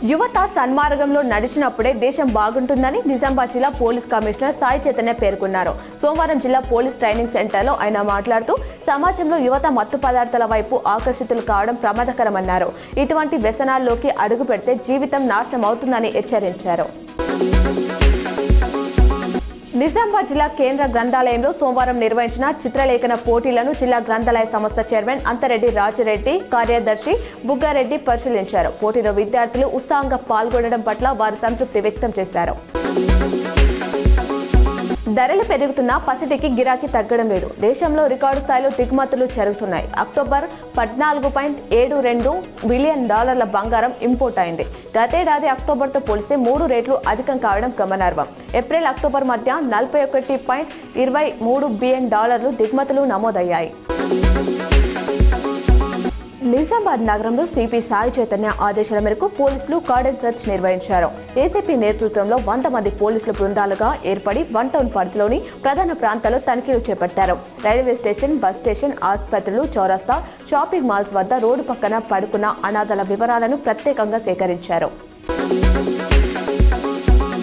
యువత సన్మార్గంలో నడిచినప్పుడే దేశం బాగుంటుందని నిజామాబాద్ జిల్లా పోలీస్ కమిషనర్ సాయి చైతన్య పేర్కొన్నారు. సోమవారం జిల్లా పోలీస్ ట్రైనింగ్ సెంటర్లో ఆయన మాట్లాడుతూ సమాజంలో యువత మత్తు పదార్థాల వైపు ఆకర్షితులు కావడం ప్రమాదకరమన్నారు. ఇటువంటి వ్యసనాల్లోకి అడుగు పెడితే జీవితం నాశనం అవుతుందని హెచ్చరించారు. నిజామాబాద్ జిల్లా కేంద్ర గ్రంథాలయంలో సోమవారం నిర్వహించిన చిత్రలేఖన పోటీలను జిల్లా గ్రంథాలయ సంస్థ చైర్మన్ అంతరెడ్డి రాజరెడ్డి, కార్యదర్శి బుగ్గారెడ్డి పరిశీలించారు. పోటీలో విద్యార్థులు ఉత్సాహంగా పాల్గొనడం పట్ల వారు సంతృప్తి వ్యక్తం చేశారు. ధరలు పెరుగుతున్నా పసిటికి గిరాకీ తగ్గడం లేదు. దేశంలో రికార్డు స్థాయిలో దిగుమతులు జరుగుతున్నాయి. అక్టోబర్ 14.72 బిలియన్ డాలర్ల బంగారం ఇంపోర్ట్ అయింది. గతేడాది అక్టోబర్తో పోలిస్తే 3 రెట్లు అధికం కావడం గమనార్హం. ఏప్రిల్ అక్టోబర్ మధ్య 41.23 బిలియన్ డాలర్లు దిగుమతులు నమోదయ్యాయి. నిజామాబాద్ నగరంలో సిపి సాయి చైతన్య ఆదేశాల మేరకు పోలీసులు కార్డన్ సెర్చ్ నిర్వహించారు. ఏసీపీ నేతృత్వంలో 100 మంది పోలీసుల బృందాలుగా ఏర్పడి 1 టౌన్ పరిధిలోని ప్రధాన ప్రాంతాల్లో తనిఖీలు చేపట్టారు. రైల్వే స్టేషన్, బస్ స్టేషన్, ఆసుపత్రులు, చౌరస్తా, షాపింగ్ మాల్స్ వద్ద రోడ్డు పక్కన పడుకున్న అనాథల వివరాలను ప్రత్యేకంగా సేకరించారు.